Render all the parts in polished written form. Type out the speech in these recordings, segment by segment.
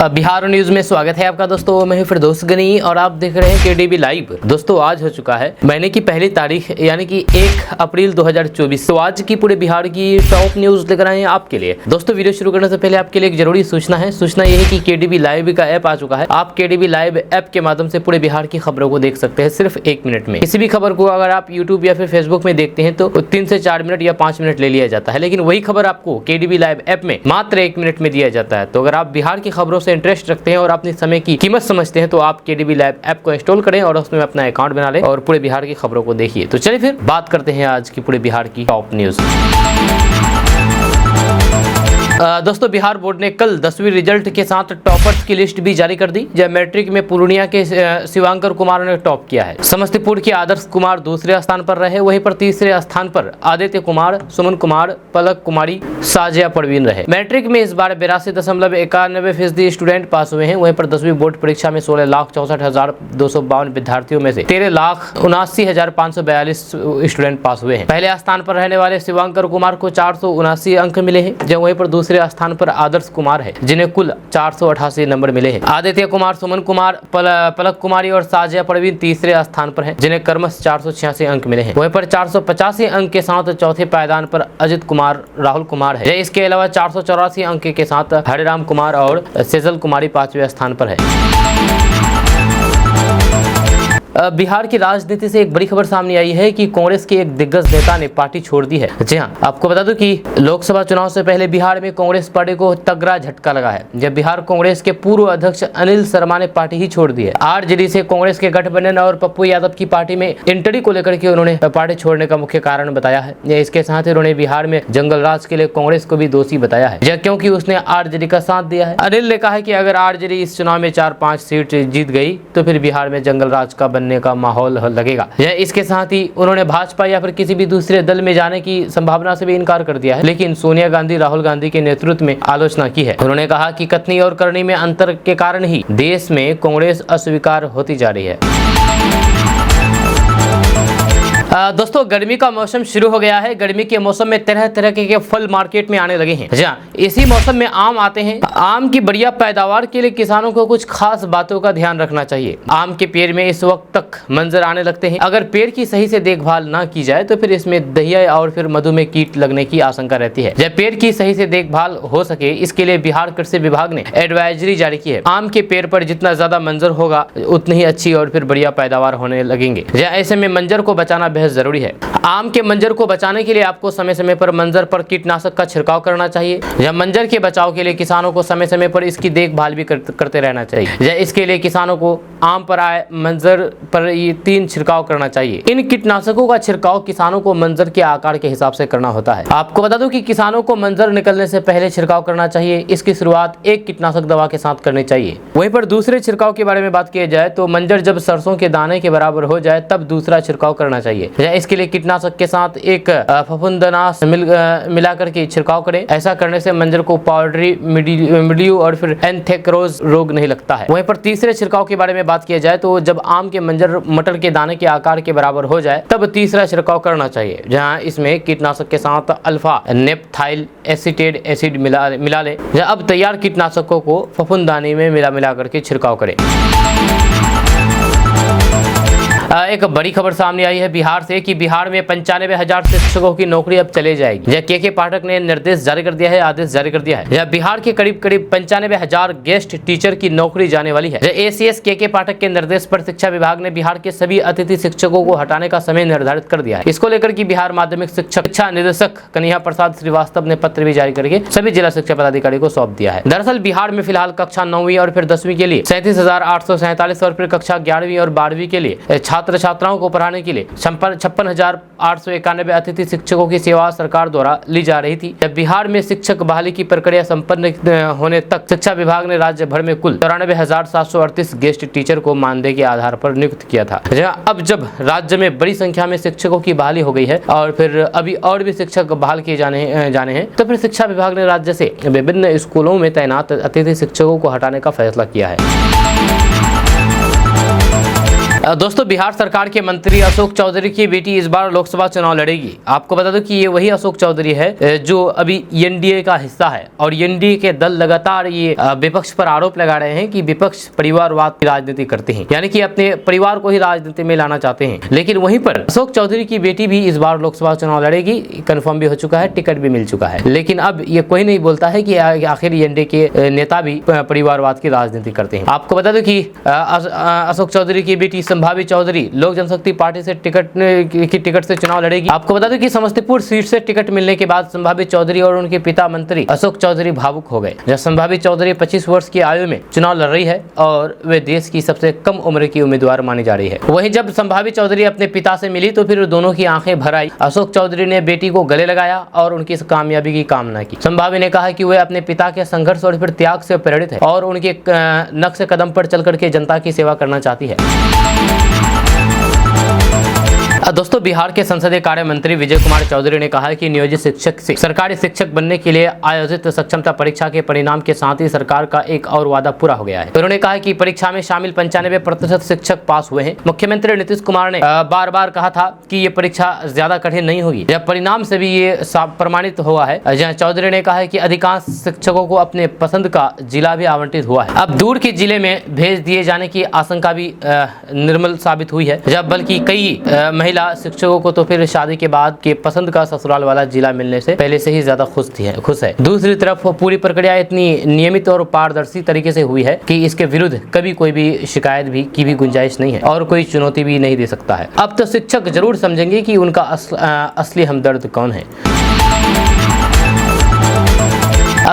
Bihar news में स्वागत है आपका दोस्तों। मैं हूं फिरदौस गनी और आप देख रहे हैं केडीबी लाइव। दोस्तों आज हो चुका है महीने की पहली तारीख यानी कि 1 अप्रैल 2024। तो आज की पूरे बिहार की टॉप न्यूज लेकर आए हैं आपके लिए। दोस्तों वीडियो शुरू करने से पहले आपके लिए एक जरूरी सूचना है। सूचना यह है कि केडीबी लाइव का ऐप आ चुका है। आप केडीबी लाइव ऐप के माध्यम से पूरे बिहार की खबरों को देख सकते हैं सिर्फ 1 मिनट में। किसी भी खबर को अगर आप यूट्यूब या फिर फेसबुक में देखते हैं तो 3 से 4 मिनट या 5 मिनट ले लिया जाता है, लेकिन वही खबर आपको केडीबी लाइव ऐप में मात्र 1 मिनट में दिया जाता है। तो अगर आप बिहार की खबरों से इंटरेस्ट रखते हैं और अपने समय की कीमत समझते हैं तो आप केडीबी लाइव ऐप को इंस्टॉल करें और उसमें अपना अकाउंट बना लें और पूरे बिहार की खबरों को देखिए। तो चलिए फिर बात करते हैं आज की पूरे बिहार की टॉप न्यूज। दोस्तों बिहार बोर्ड ने कल 10वीं रिजल्ट के साथ टॉपर्स की लिस्ट भी जारी कर दी। जब मैट्रिक में पूर्णिया के शिवांकर कुमार ने टॉप किया है। समस्तीपुर के आदर्श कुमार दूसरे स्थान पर रहे। वहीं पर तीसरे स्थान पर आदित्य कुमार, सुमन कुमार, पलक कुमारी, साजिया परवीन रहे। मैट्रिक में इस बार 82.91% स्टूडेंट पास हुए हैं। वहीं पर 10वीं बोर्ड परीक्षा में 16,64,252 विद्यार्थियों में से 13,79,542 स्टूडेंट पास हुए हैं। पहले स्थान पर रहने वाले शिवांकर कुमार को 479 अंक मिले हैं, जब वहीं पर दूसरे स्थान पर आदर्श कुमार है जिन्हें कुल 488 नंबर मिले हैं। आदित्य कुमार, सुमन कुमार, पलक कुमारी और साजिया परवीन तीसरे स्थान पर हैं जिन्हें क्रमश 486 अंक मिले हैं। वहीं पर 485 अंक के साथ चौथे पायदान पर अजित कुमार, राहुल कुमार है। इसके अलावा 484 अंक के साथ हरिराम कुमार और सेजल कुमारी 5वें स्थान पर है। बिहार की राजनीति से एक बड़ी खबर सामने आई है कि कांग्रेस के एक दिग्गज नेता ने पार्टी छोड़ दी है। जी हां, आपको बता दूं कि लोकसभा चुनाव से पहले बिहार में कांग्रेस पार्टी को तगड़ा झटका लगा है जब बिहार कांग्रेस के पूर्व अध्यक्ष अनिल शर्मा ने पार्टी ही छोड़ दी है। आरजेडी से कांग्रेस के गठबंधन और पप्पू यादव की पार्टी में एंट्री को लेकर के उन्होंने पार्टी छोड़ने का मुख्य कारण बताया है। इसके साथ ही उन्होंने बिहार में जंगल राज के लिए कांग्रेस को भी दोषी बताया है क्योंकि उसने आरजेडी का साथ दिया है। अनिल ने कहा कि अगर आरजेडी इस चुनाव में 4-5 सीट जीत गई तो फिर बिहार में जंगल राज का बनने का माहौल लगेगा। इसके साथ ही उन्होंने भाजपा या फिर किसी भी दूसरे दल में जाने की संभावना से भी इनकार कर दिया है, लेकिन सोनिया गांधी, राहुल गांधी के नेतृत्व में आलोचना की है। उन्होंने कहा कि कथनी और करनी में अंतर के कारण ही देश में कांग्रेस अस्वीकार होती जा रही है। दोस्तों गर्मी का मौसम शुरू हो गया है। गर्मी के मौसम में तरह तरह के फल मार्केट में आने लगे हैं। इसी मौसम में आम आते हैं। आम की बढ़िया पैदावार के लिए किसानों को कुछ खास बातों का ध्यान रखना चाहिए। आम के पेड़ में इस वक्त तक मंजर आने लगते हैं। अगर पेड़ की सही से देखभाल ना की जाए तो फिर इसमें दहिया और फिर मधुमेह कीट लगने की आशंका रहती है। जब पेड़ की सही से देखभाल हो सके इसके लिए बिहार कृषि विभाग ने एडवाइजरी जारी की है। आम के पेड़ पर जितना ज्यादा मंजर होगा उतनी ही अच्छी और फिर बढ़िया पैदावार होने लगेंगे। ऐसे में मंजर को बचाना जरूरी है। आम के मंजर को बचाने के लिए आपको समय समय पर मंजर पर कीटनाशक का छिड़काव करना चाहिए। या मंजर के बचाव के लिए किसानों को समय समय पर इसकी देखभाल भी करते रहना चाहिए। या इसके लिए किसानों को आम पर आए मंजर पर ये 3 छिड़काव करना चाहिए। इन कीटनाशकों का छिड़काव किसानों को मंजर के आकार के हिसाब से करना होता है। आपको बता दूं कि किसानों को मंजर निकलने से पहले छिड़काव करना चाहिए। इसकी शुरुआत एक कीटनाशक दवा के साथ करनी चाहिए। वहीं पर दूसरे छिड़काव के बारे में बात की जाए तो मंजर जब सरसों के दाने के बराबर हो जाए तब दूसरा छिड़काव करना चाहिए। इसके लिए कीटनाशक के साथ एक फफूंदनाश मिलाकर के छिड़काव करें। ऐसा करने से मंजर को पाउडरी मिल्ड्यू और फिर एंथ्रेक्नोज रोग नहीं लगता है। वहीं पर तीसरे छिड़काव के बारे में बात किया जाए तो जब आम के मंजर मटर के दाने के आकार के बराबर हो जाए तब तीसरा छिड़काव करना चाहिए, जहां इसमें कीटनाशक के साथ अल्फा नेप्थाइल एसीटेट एसिड मिला लें। अब तैयार कीटनाशकों को फफूंददानी में मिला करके छिड़काव करें। एक बड़ी खबर सामने आई है बिहार से कि बिहार में 95,000 शिक्षकों की नौकरी अब चले जाएगी। के पाठक ने निर्देश जारी कर दिया है, आदेश जारी कर दिया है। बिहार के करीब 95,000 गेस्ट टीचर की नौकरी जाने वाली है। एसीएस के पाठक के निर्देश पर शिक्षा विभाग ने बिहार के सभी अतिथि शिक्षकों को हटाने का समय निर्धारित कर दिया है। इसको लेकर कि बिहार माध्यमिक शिक्षा निदेशक कन्हैया प्रसाद श्रीवास्तव ने पत्र भी जारी करके सभी जिला शिक्षा पदाधिकारी को सौंप दिया है। दरअसल बिहार में फिलहाल कक्षा 9वीं और फिर 10वीं के लिए 37,847 और फिर कक्षा 11वीं और 12वीं के लिए छात्र छात्राओं को पढ़ाने के लिए 56,891 अतिथि शिक्षकों की सेवा सरकार द्वारा ली जा रही थी। जब बिहार में शिक्षक बहाली की प्रक्रिया संपन्न होने तक शिक्षा विभाग ने राज्य भर में कुल 94,738 गेस्ट टीचर को मानदेय के आधार पर नियुक्त किया था। अब जब राज्य में बड़ी संख्या में शिक्षकों की बहाली हो गई है और फिर अभी और भी शिक्षक बहाल किए जाने हैं तो फिर शिक्षा विभाग ने राज्य से विभिन्न स्कूलों में तैनात अतिथि शिक्षकों को हटाने का फैसला किया है। दोस्तों, बिहार सरकार के मंत्री अशोक चौधरी की बेटी इस बार लोकसभा चुनाव लड़ेगी। आपको बता दूं कि ये वही अशोक चौधरी है जो अभी एनडीए का हिस्सा है और एनडीए के दल लगातार ये विपक्ष पर आरोप लगा रहे हैं कि विपक्ष परिवारवाद की राजनीति करते हैं, यानी कि अपने परिवार को ही राजनीति में लाना चाहते हैं। लेकिन वहीं पर अशोक चौधरी की बेटी भी इस बार लोकसभा चुनाव लड़ेगी, कंफर्म भी हो चुका है, टिकट भी मिल चुका है। लेकिन अब ये कोई नहीं बोलता है कि आखिर एनडीए के नेता भी परिवारवाद की राजनीति करते हैं। आपको बता दो कि अशोक चौधरी की बेटी संभावी चौधरी लोक जनशक्ति पार्टी से टिकट से चुनाव लड़ेगी। आपको बता दो कि समस्तीपुर सीट से टिकट मिलने के बाद संभावी चौधरी और उनके पिता मंत्री अशोक चौधरी भावुक हो गए। जब संभावी चौधरी 25 वर्ष की आयु में चुनाव लड़ रही है और वे देश की सबसे कम उम्र की उम्मीदवार मानी जा रही है। वहीं जब संभावी चौधरी अपने पिता से मिली तो फिर दोनों की आंखें भर आई। अशोक चौधरी ने बेटी को गले लगाया और उनकी इस कामयाबी की कामना की। संभावी ने कहा कि वे अपने पिता के संघर्ष और फिर त्याग से प्रेरित है और उनके नक्श कदम पर चल करके जनता की सेवा करना चाहती है। दोस्तों, बिहार के संसदीय कार्य मंत्री विजय कुमार चौधरी ने कहा है कि नियोजित शिक्षक से सरकारी शिक्षक बनने के लिए आयोजित सक्षमता परीक्षा के परिणाम के साथ ही सरकार का एक और वादा पूरा हो गया है। उन्होंने कहा कि परीक्षा में शामिल 95% शिक्षक पास हुए हैं। मुख्यमंत्री नीतीश कुमार ने बार बार कहा था कि ये परीक्षा ज्यादा कठिन नहीं होगी। जब परिणाम से भी ये प्रमाणित हुआ है। जहाँ चौधरी ने कहा है कि अधिकांश शिक्षकों को अपने पसंद का जिला भी आवंटित हुआ है। अब दूर के जिले में भेज दिए जाने की आशंका भी निर्मल साबित हुई है। जब बल्कि कई महिला शिक्षकों को तो फिर शादी के बाद के पसंद का ससुराल वाला जिला मिलने से पहले से ही ज्यादा खुश है। दूसरी तरफ पूरी प्रक्रिया इतनी नियमित और पारदर्शी तरीके से हुई है कि इसके विरुद्ध कभी कोई भी शिकायत भी की भी गुंजाइश नहीं है और कोई चुनौती भी नहीं दे सकता है। अब तो शिक्षक जरूर समझेंगे कि उनका असली हमदर्द कौन है।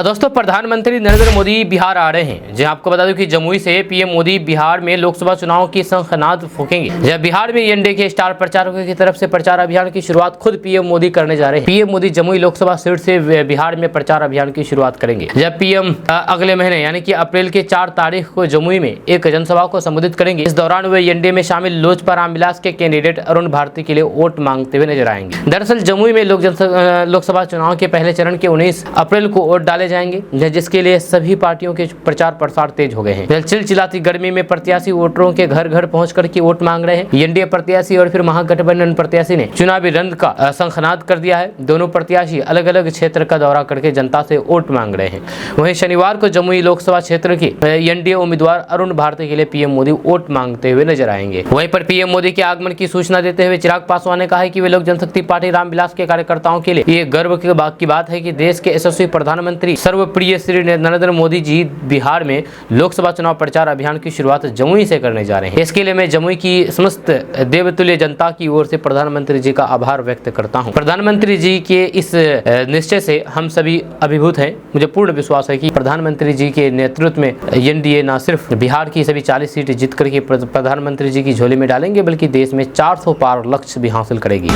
दोस्तों, प्रधानमंत्री नरेंद्र मोदी बिहार आ रहे हैं। जी आपको बता दूं कि जमुई से पीएम मोदी बिहार में लोकसभा चुनाव की शंखनाद फूकेंगे। जब बिहार में एनडीए के स्टार प्रचारकों की तरफ से प्रचार अभियान की शुरुआत खुद पीएम मोदी करने जा रहे हैं। पीएम मोदी जमुई लोकसभा सीट से बिहार में प्रचार अभियान की शुरुआत करेंगे। जब पीएम अगले महीने यानी कि अप्रैल के 4 तारीख को जमुई में एक जनसभा को संबोधित करेंगे। इस दौरान वे एनडीए में शामिल लोजपा रामविलास के कैंडिडेट अरुण भारती के लिए वोट मांगते हुए नजर आएंगे। दरअसल जमुई में लोकसभा चुनाव के पहले चरण के 19 अप्रैल को वोट डाले जाएंगे, जिसके लिए सभी पार्टियों के प्रचार प्रसार तेज हो गए हैं। चिलचिलाती गर्मी में प्रत्याशी वोटरों के घर घर पहुंच कर के वोट मांग रहे हैं। एनडीए प्रत्याशी और फिर महागठबंधन प्रत्याशी ने चुनावी रंग का शंखनाद कर दिया है। दोनों प्रत्याशी अलग अलग क्षेत्र का दौरा करके जनता से वोट मांग रहे हैं। वहीं शनिवार को जमुई लोकसभा क्षेत्र के एनडीए उम्मीदवार अरुण भारती के लिए पीएम मोदी वोट मांगते हुए नजर आएंगे। वहीं पर पीएम मोदी के आगमन की सूचना देते हुए चिराग पासवान ने कहा कि वे लोक जनशक्ति पार्टी रामविलास के कार्यकर्ताओं के लिए ये गर्व की बात है कि देश के यशस्वी प्रधानमंत्री सर्वप्रिय श्री नरेंद्र मोदी जी बिहार में लोकसभा चुनाव प्रचार अभियान की शुरुआत जमुई से करने जा रहे हैं। इसके लिए मैं जमुई की समस्त देवतुल्य जनता की ओर से प्रधानमंत्री जी का आभार व्यक्त करता हूं। प्रधानमंत्री जी के इस निश्चय से हम सभी अभिभूत हैं। मुझे पूर्ण विश्वास है कि प्रधानमंत्री जी के नेतृत्व में एनडीए न सिर्फ बिहार की सभी 40 सीट जीत करके प्रधानमंत्री जी की झोली में डालेंगे, बल्कि देश में 400 पार लक्ष्य भी हासिल करेगी।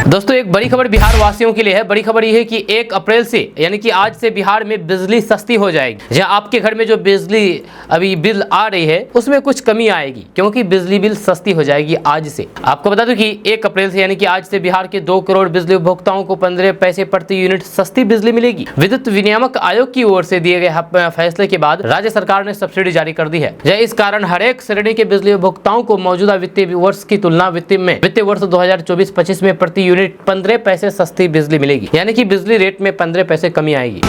दोस्तों, एक बड़ी खबर बिहार वासियों के लिए है। बड़ी खबर यह है कि 1 अप्रैल से यानी कि आज से बिहार में बिजली सस्ती हो जाएगी। जहां आपके घर में जो बिजली अभी बिल आ रही है उसमें कुछ कमी आएगी, क्योंकि बिजली बिल सस्ती हो जाएगी आज से। आपको बता दूं कि 1 अप्रैल से यानी कि आज से बिहार के 2 करोड़ बिजली उपभोक्ताओं को 15 पैसे प्रति यूनिट सस्ती बिजली मिलेगी। विद्युत विनियामक आयोग की ओर से दिए गए फैसले के बाद राज्य सरकार ने सब्सिडी जारी कर दी है। इस कारण हर एक श्रेणी के बिजली उपभोक्ताओं को मौजूदा वित्तीय वर्ष की तुलना वित्तीय वर्ष 2024-25 में प्रति यूनिट 15 पैसे सस्ती बिजली मिलेगी, यानी कि बिजली रेट में 15 पैसे कमी आएगी।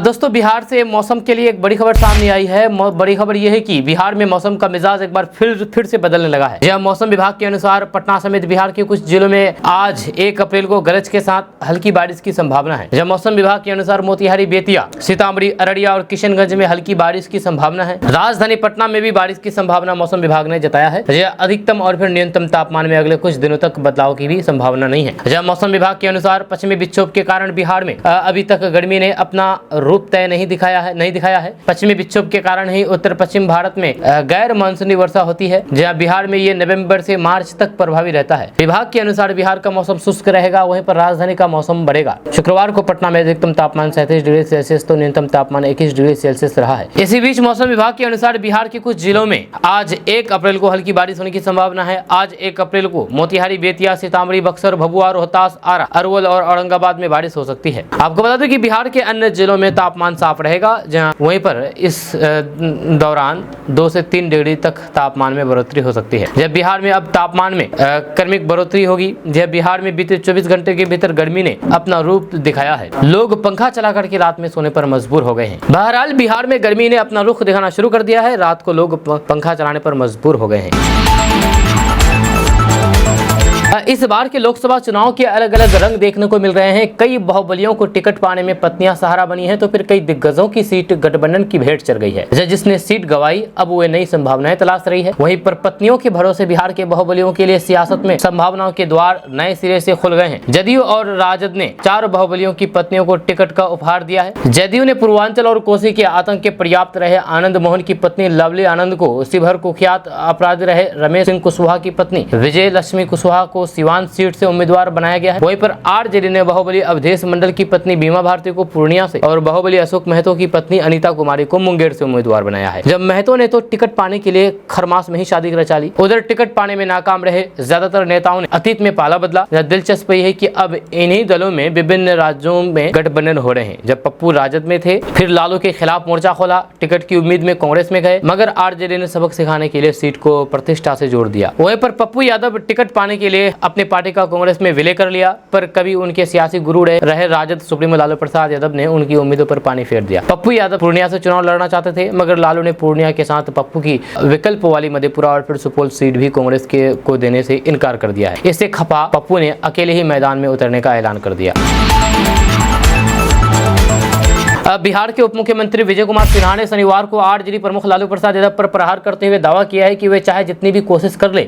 दोस्तों, बिहार से मौसम के लिए एक बड़ी खबर सामने आई है। बड़ी खबर यह है कि बिहार में मौसम का मिजाज एक बार फिर से बदलने लगा है। जहां मौसम विभाग के अनुसार पटना समेत बिहार के कुछ जिलों में आज 1 अप्रैल को गरज के साथ हल्की बारिश की संभावना है। जहां मौसम विभाग के अनुसार मोतिहारी, बेतिया, सीतामढ़ी, अररिया और किशनगंज में हल्की बारिश की संभावना है। राजधानी पटना में भी बारिश की संभावना मौसम विभाग ने जताया है। अधिकतम और फिर न्यूनतम तापमान में अगले कुछ दिनों तक बदलाव की भी संभावना नहीं है। जहां मौसम विभाग के अनुसार पश्चिमी विक्षोभ के कारण बिहार में अभी तक गर्मी ने अपना रूप तय नहीं दिखाया है। पश्चिमी विक्षोभ के कारण ही उत्तर पश्चिम भारत में गैर मानसूनी वर्षा होती है, जहां बिहार में ये नवंबर से मार्च तक प्रभावी रहता है। विभाग के अनुसार बिहार का मौसम शुष्क रहेगा, वहीं पर राजधानी का मौसम बढ़ेगा। शुक्रवार को पटना में अधिकतम तापमान 37 डिग्री सेल्सियस तो न्यूनतम तापमान 21 डिग्री सेल्सियस रहा है। इसी बीच मौसम विभाग के अनुसार बिहार के कुछ जिलों में आज 1 अप्रैल को हल्की बारिश होने की संभावना है। आज 1 अप्रैल को मोतिहारी, बेतिया, सीतामढ़ी, बक्सर, भभुआ, रोहतास, आरा, अरवल और औरंगाबाद में बारिश हो सकती है। आपको बता दें कि बिहार के अन्य जिलों में तापमान साफ रहेगा, जहां वहीं पर इस दौरान 2 से 3 डिग्री तक तापमान में बढ़ोतरी हो सकती है। जब बिहार में अब तापमान में क्रमिक बढ़ोतरी होगी। जब बिहार में बीते 24 घंटे के भीतर गर्मी ने अपना रूप दिखाया है, लोग पंखा चला करके रात में सोने पर मजबूर हो गए हैं। बहरहाल बिहार में गर्मी ने अपना रुख दिखाना शुरू कर दिया है। रात को लोग पंखा चलाने पर मजबूर हो गए हैं। इस बार के लोकसभा चुनाव के अलग अलग रंग देखने को मिल रहे हैं। कई बाहुबलियों को टिकट पाने में पत्नियां सहारा बनी है, तो फिर कई दिग्गजों की सीट गठबंधन की भेंट चढ़ गई है। जिसने सीट गंवाई, अब वो नई संभावनाएं तलाश रही है। वहीं पर पत्नियों के भरोसे बिहार के बाहुबलियों के लिए सियासत में संभावनाओं के द्वार नए सिरे से खुल गए हैं। जदयू और राजद ने 4 बाहुबलियों की पत्नियों को टिकट का उपहार दिया है। जदयू ने पूर्वांचल और कोसी के आतंक के पर्याप्त रहे आनंद मोहन की पत्नी लवली आनंद को, शिवहर कुख्यात अपराधी रहे रमेश सिंह कुशवाहा की पत्नी विजय लक्ष्मी कुशवाहा को सिवान सीट से उम्मीदवार बनाया गया है। वहीं पर आरजेडी ने बाहुबली अवधेश मंडल की पत्नी बीमा भारती को पूर्णिया से और बाहुबली अशोक महतो की पत्नी अनीता कुमारी को मुंगेर से उम्मीदवार बनाया है। जब महतो ने तो टिकट पाने के लिए खरमास में ही शादी रचा ली, उधर टिकट पाने में नाकाम रहे ज्यादातर नेताओं ने अतीत में पाला बदला। दिलचस्प यह है कि अब इन्हीं दलों में विभिन्न राज्यों में गठबंधन हो रहे हैं। जब पप्पू राजद में थे, फिर लालू के खिलाफ मोर्चा खोला, टिकट की उम्मीद में कांग्रेस में गए, मगर आरजेडी ने सबक सिखाने के लिए सीट को प्रतिष्ठा से जोड़ दिया। वहीं पर पप्पू यादव टिकट पाने के लिए अपने पार्टी का कांग्रेस में विलय कर लिया, पर कभी उनके सियासी गुरु रहे राजद सुप्रीमो लालू प्रसाद यादव ने उनकी उम्मीदों पर पानी फेर दिया। पप्पू यादव पूर्णिया से चुनाव लड़ना चाहते थे, मगर लालू ने पूर्णिया के साथ पप्पू की विकल्प वाली मधेपुरा और फिर सुपौल सीट भी कांग्रेस को देने से इनकार कर दिया है। इससे खफा पप्पू ने अकेले ही मैदान में उतरने का ऐलान कर दिया। बिहार के उप मुख्यमंत्री विजय कुमार सिन्हा ने शनिवार को आरजेडी प्रमुख लालू प्रसाद यादव पर प्रहार करते हुए दावा किया है कि वे चाहे जितनी भी कोशिश कर ले,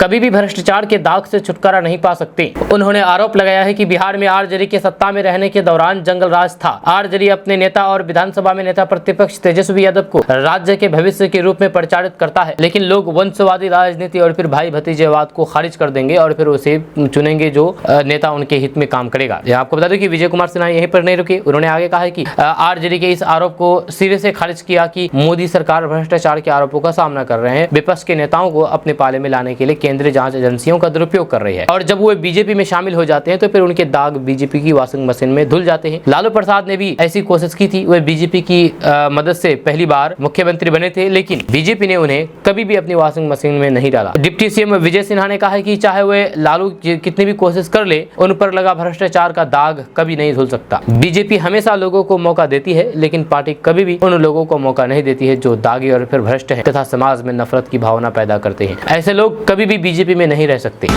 कभी भी भ्रष्टाचार के दाग से छुटकारा नहीं पा सकते। उन्होंने आरोप लगाया है कि बिहार में आरजेडी के सत्ता में रहने के दौरान जंगल राज था। आरजेडी अपने नेता और विधानसभा में नेता प्रतिपक्ष तेजस्वी यादव को राज्य के भविष्य के रूप में प्रचारित करता है, लेकिन लोग वंशवादी राजनीति और फिर भाई भतीजेवाद को खारिज कर देंगे और फिर उसे चुनेंगे जो नेता उनके हित में काम करेगा। आपको बता दें कि विजय कुमार सिन्हा यहीं पर नहीं रुके। उन्होंने आगे कहा है कि आरजेडी के इस आरोप को सिरे से खारिज किया कि मोदी सरकार भ्रष्टाचार के आरोपों का सामना कर रहे हैं, विपक्ष के नेताओं को अपने पाले में लाने के लिए केंद्रीय जांच एजेंसियों का दुरुपयोग कर रही है, और जब वो बीजेपी में शामिल हो जाते हैं तो फिर उनके दाग बीजेपी की वॉशिंग मशीन में धुल जाते हैं। लालू प्रसाद ने भी ऐसी कोशिश की थी। वे बीजेपी की मदद से पहली बार मुख्यमंत्री बने थे, लेकिन बीजेपी ने उन्हें कभी भी अपनी वॉशिंग मशीन में नहीं डाला। डिप्टी सीएम विजय सिन्हा ने कहा है कि चाहे वे लालू कितनी भी कोशिश कर ले, उन पर लगा भ्रष्टाचार का दाग कभी नहीं धुल सकता। बीजेपी हमेशा लोगों को मौका देती है, लेकिन पार्टी कभी भी उन लोगों को मौका नहीं देती है जो दागी और फिर भ्रष्ट हैं तथा समाज में नफरत की भावना पैदा करते हैं। ऐसे लोग कभी भी बीजेपी में नहीं रह सकते।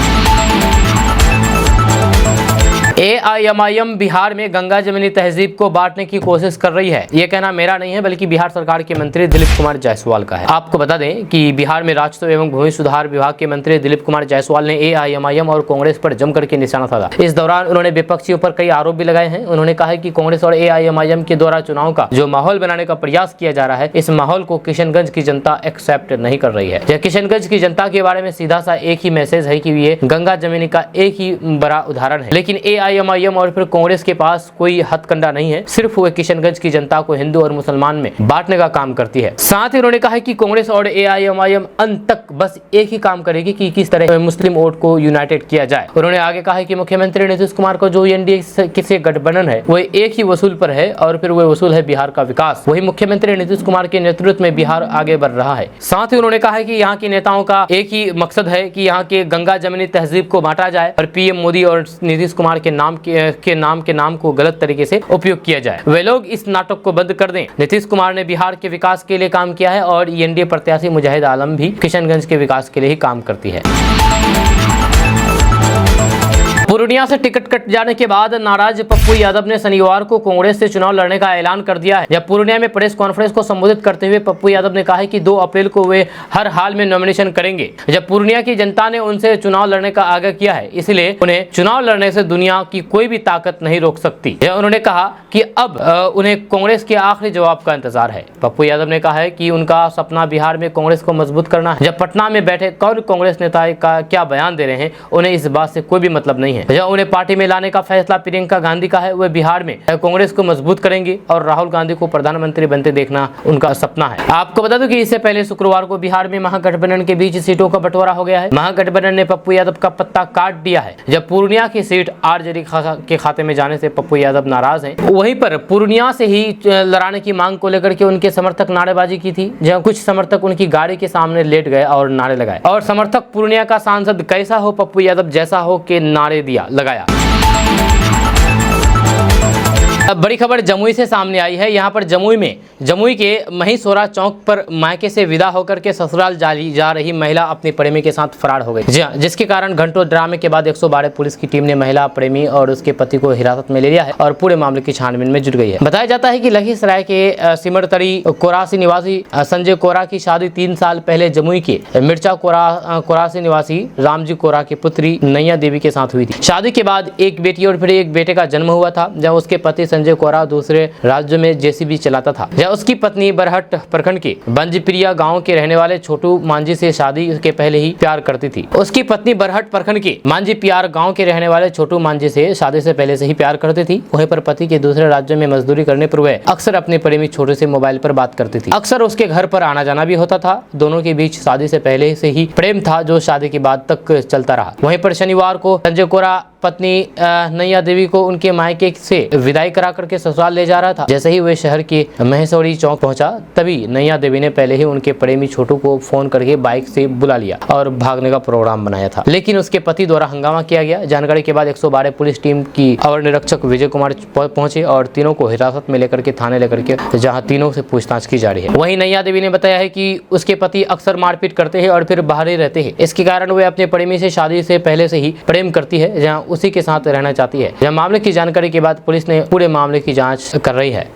एआईएमआईएम बिहार में गंगा जमुनी तहजीब को बांटने की कोशिश कर रही है। ये कहना मेरा नहीं है, बल्कि बिहार सरकार के मंत्री दिलीप कुमार जायसवाल का है। आपको बता दें कि बिहार में राजस्व एवं भूमि सुधार विभाग के मंत्री दिलीप कुमार जायसवाल ने एआईएमआईएम और कांग्रेस पर जमकर के निशाना साधा। इस दौरान उन्होंने विपक्षियों पर कई आरोप भी लगाए हैं। उन्होंने कहा कि कांग्रेस और एआईएमआईएम के द्वारा चुनाव का जो माहौल बनाने का प्रयास किया जा रहा है, इस माहौल को किशनगंज की जनता एक्सेप्ट नहीं कर रही है। यह किशनगंज की जनता के बारे में सीधा सा एक ही मैसेज है कि ये गंगा जमुनी का एक ही बड़ा उदाहरण है, लेकिन एआईएमआईएम और फिर कांग्रेस के पास कोई हथकंडा नहीं है। सिर्फ वो किशनगंज की जनता को हिंदू और मुसलमान में बांटने का काम करती है। साथ ही उन्होंने कहा है कि कांग्रेस और एआईएमआईएम अंत तक बस एक ही काम करेगी कि किस तरह मुस्लिम वोट को यूनाइटेड किया जाए। उन्होंने आगे कहा है कि मुख्यमंत्री नीतीश कुमार को जो एनडीए से गठबंधन है वो एक ही वसूल पर है, और फिर वो वसूल है बिहार का विकास। वही मुख्यमंत्री नीतीश कुमार के नेतृत्व में बिहार आगे बढ़ रहा है। साथ ही उन्होंने कहा है कि यहाँ के नेताओं का एक ही मकसद है कि यहाँ के गंगा जमुनी तहजीब को बांटा जाए और पीएम मोदी और नीतीश कुमार के नाम को गलत तरीके से उपयोग किया जाए। वे लोग इस नाटक को बंद कर दें। नीतीश कुमार ने बिहार के विकास के लिए काम किया है और एनडीए प्रत्याशी मुजाहिद आलम भी किशनगंज के विकास के लिए ही काम करती है। पूर्णिया से टिकट कट जाने के बाद नाराज पप्पू यादव ने शनिवार को कांग्रेस से चुनाव लड़ने का ऐलान कर दिया है। जब पूर्णिया में प्रेस कॉन्फ्रेंस को संबोधित करते हुए पप्पू यादव ने कहा है कि 2 अप्रैल को वे हर हाल में नॉमिनेशन करेंगे। जब पूर्णिया की जनता ने उनसे चुनाव लड़ने का आग्रह किया है, इसलिए उन्हें चुनाव लड़ने से दुनिया की कोई भी ताकत नहीं रोक सकती। उन्होंने कहा कि अब उन्हें कांग्रेस के आखिरी जवाब का इंतजार है। पप्पू यादव ने कहा है कि उनका सपना बिहार में कांग्रेस को मजबूत करना है। जब पटना में बैठे कौन कांग्रेस नेता का क्या बयान दे रहे हैं, उन्हें इस बात से कोई भी मतलब नहीं है। जहाँ उन्हें पार्टी में लाने का फैसला प्रियंका गांधी का है। वे बिहार में कांग्रेस को मजबूत करेंगे और राहुल गांधी को प्रधानमंत्री बनते देखना उनका सपना है। आपको बता दूं कि इससे पहले शुक्रवार को बिहार में महागठबंधन के बीच सीटों का बंटवारा हो गया है। महागठबंधन ने पप्पू यादव का पत्ता काट दिया है। जब पूर्णिया की सीट आरजेडी के खाते में जाने से पप्पू यादव नाराज हैं। वहीं पर पूर्णिया से ही लड़ाने की मांग को लेकर के उनके समर्थक नारेबाजी की थी, जहां कुछ समर्थक उनकी गाड़ी के सामने लेट गए और नारे लगाए और समर्थक पूर्णिया का सांसद कैसा हो पप्पू यादव जैसा हो के नारे लगाया। अब बड़ी खबर जमुई से सामने आई है। यहाँ पर जमुई के महीसोरा चौक पर मायके से विदा होकर के ससुराल जा रही महिला अपने प्रेमी के साथ फरार हो गई। जी हाँ, जिसके कारण घंटों ड्रामे के बाद 112 पुलिस की टीम ने महिला प्रेमी और उसके पति को हिरासत में ले लिया है और पूरे मामले की छानबीन में जुट गई है। बताया जाता है कि लखीसराय के सिमरतरी कोरासी निवासी संजय कोरा की शादी 3 साल पहले जमुई के मिर्चा कोरासी निवासी रामजी कोरा की पुत्री नैया देवी के साथ हुई थी। शादी के बाद एक बेटी और फिर एक बेटे का जन्म हुआ था, जब उसके पति संजय कोरा दूसरे राज्य में जेसीबी चलाता था। जब उसकी पत्नी बरहट प्रखंड के बंजप्रिया गांव के रहने वाले छोटू मांझी से शादी के पहले ही प्यार करती थी। उसकी पत्नी बरहट प्रखंड के मांझीपियार गांव के रहने वाले छोटू मांझी से शादी से पहले से ही प्यार करती थी। वहीं पर पति के दूसरे राज्य में मजदूरी करने पर वह अक्सर अपने प्रेमी छोटू से मोबाइल पर बात करती थी। अक्सर उसके घर पर आना जाना भी होता था। दोनों के बीच शादी से पहले से ही प्रेम था, जो शादी के बाद तक चलता रहा। वहीं पर शनिवार को संजय कोरा पत्नी नैया देवी को उनके मायके से विदाई करा करके ससुराल ले जा रहा था। जैसे ही वे शहर के महेशौरी चौक पहुंचा, तभी नैया देवी ने पहले ही उनके प्रेमी छोटू को फोन करके बाइक से बुला लिया और भागने का प्रोग्राम बनाया था, लेकिन उसके पति द्वारा हंगामा किया गया। जानकारी के बाद 112 पुलिस टीम की अवर निरीक्षक विजय कुमार पहुंचे और तीनों को हिरासत में लेकर के थाने लेकर के, जहाँ तीनों से पूछताछ की जा रही है। वहीं नैया देवी ने बताया है कि उसके पति अक्सर मारपीट करते हैं और फिर बाहर ही रहते हैं। इसके कारण वे अपने प्रेमी से शादी से पहले से ही प्रेम करती है, जहाँ उसी के साथ रहना चाहती है। जब मामले की जानकारी के बाद पुलिस ने पूरे मामले की जांच कर रही है।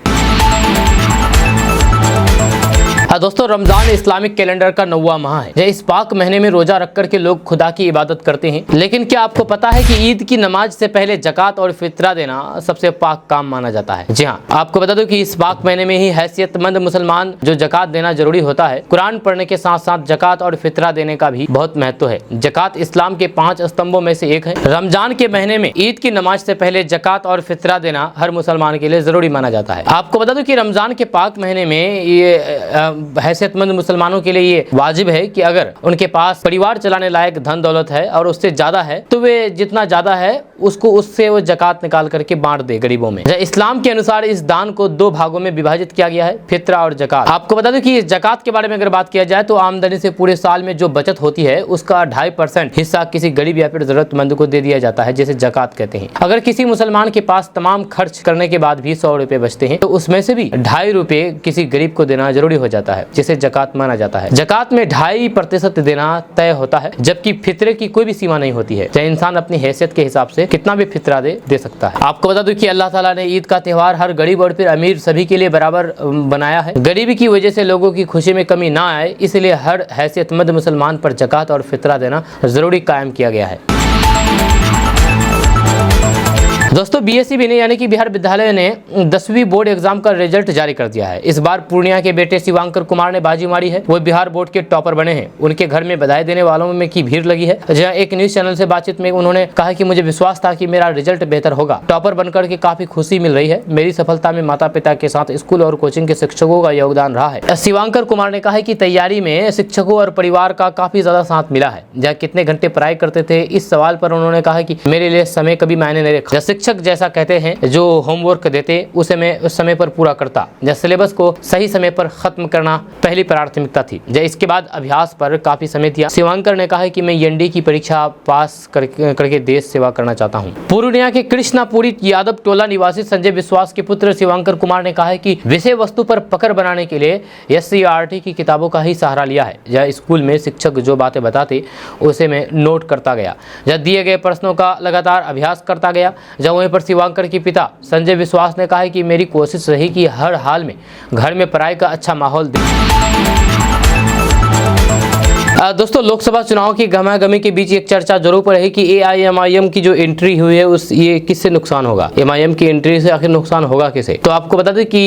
दोस्तों, रमजान इस्लामिक कैलेंडर का 9वां माह है। इस पाक महीने में रोजा रख कर के लोग खुदा की इबादत करते हैं। लेकिन क्या आपको पता है कि ईद की नमाज से पहले जकात और फितरा देना सबसे पाक काम माना जाता है। जी हाँ, आपको बता दूं कि इस पाक महीने में ही हैसियतमंद मुसलमान जो जकात देना जरूरी होता है। कुरान पढ़ने के साथ साथ जकात और फितरा देने का भी बहुत महत्व है। जकात इस्लाम के 5 स्तंभों में से एक है। रमजान के महीने में ईद की नमाज से पहले जकात और फितरा देना हर मुसलमान के लिए जरूरी माना जाता है। आपको बता दूं कि रमजान के पाक महीने में ये हैसियतमंद मुसलमानों के लिए ये वाजिब है कि अगर उनके पास परिवार चलाने लायक धन दौलत है और उससे ज्यादा है, तो वे जितना ज्यादा है उसको उससे वो जकात निकाल करके बांट दे गरीबों में। इस्लाम के अनुसार इस दान को 2 भागों में विभाजित किया गया है, फितरा और जकात। आपको बता दें कि इस जकात के बारे में अगर बात किया जाए तो आमदनी से पूरे साल में जो बचत होती है उसका 2.5% हिस्सा किसी गरीब या फिर जरूरतमंद को दे दिया जाता है, जिसे जकात कहते हैं। अगर किसी मुसलमान के पास तमाम खर्च करने के बाद भी 100 रुपए बचते हैं, तो उसमें से भी 2.5 रुपए किसी गरीब को देना जरूरी हो जाता है, जिसे जकात माना जाता है। जकात में 2.5% देना तय होता है, जबकि फितरे की कोई भी सीमा नहीं होती है। चाहे इंसान अपनी हैसियत के हिसाब से कितना भी फितरा दे सकता है। आपको बता दूं कि अल्लाह ताला ने ईद का त्यौहार हर गरीब और फिर अमीर सभी के लिए बराबर बनाया है। गरीबी की वजह से लोगों की खुशी में कमी ना आए, इसलिए हर हैसियतमंद मुसलमान पर जकात और फितरा देना जरूरी कायम किया गया है। दोस्तों, बीएससी ने यानी कि बिहार विद्यालय ने 10वीं बोर्ड एग्जाम का रिजल्ट जारी कर दिया है। इस बार पूर्णिया के बेटे शिवांकर कुमार ने बाजी मारी है। वो बिहार बोर्ड के टॉपर बने हैं। उनके घर में बधाई देने वालों में की भीड़ लगी है। जहां एक न्यूज चैनल से बातचीत में उन्होंने कहा कि मुझे विश्वास था कि मेरा रिजल्ट बेहतर होगा। टॉपर बनकर के काफी खुशी मिल रही है। मेरी सफलता में माता पिता के साथ स्कूल और कोचिंग के शिक्षकों का योगदान रहा है। शिवांकर कुमार ने कहा कि तैयारी में शिक्षकों और परिवार का काफी ज्यादा साथ मिला है। जहाँ कितने घंटे पढ़ाई करते थे, इस सवाल पर उन्होंने कहा कि मेरे लिए समय कभी मायने नहीं रखा। शिक्षक जैसा कहते हैं, जो होमवर्क देते उसे मैं उस समय पर पूरा करता। जब सिलेबस को सही समय पर खत्म करना पहली प्राथमिकता थी। जब इसके बाद अभ्यास पर काफी समय दिया। शिवांकर ने कहा कि मैं एनडी की परीक्षा पास करके देश सेवा करना चाहता हूं। पूर्णिया के कृष्णापुरी यादव टोला निवासी संजय विश्वास के पुत्र शिवांकर कुमार ने कहा है कि विषय वस्तु पर पकड़ बनाने के लिए SCRT की किताबों का ही सहारा लिया है। जब स्कूल में शिक्षक जो बातें बताते उसे मैं नोट करता गया। जब दिए गए प्रश्नों का लगातार अभ्यास करता गया। जब वहीं पर शिवांकर के पिता संजय विश्वास ने कहा है कि मेरी कोशिश रही कि हर हाल में घर में पढ़ाई का अच्छा माहौल दे। दोस्तों लोकसभा चुनाव की गहमागहमी के बीच एक चर्चा जरूर पर है कि एआईएमआईएम की जो एंट्री हुई है ये किससे नुकसान होगा, एमआईएम की एंट्री से आखिर नुकसान होगा किसे। तो आपको बता दें कि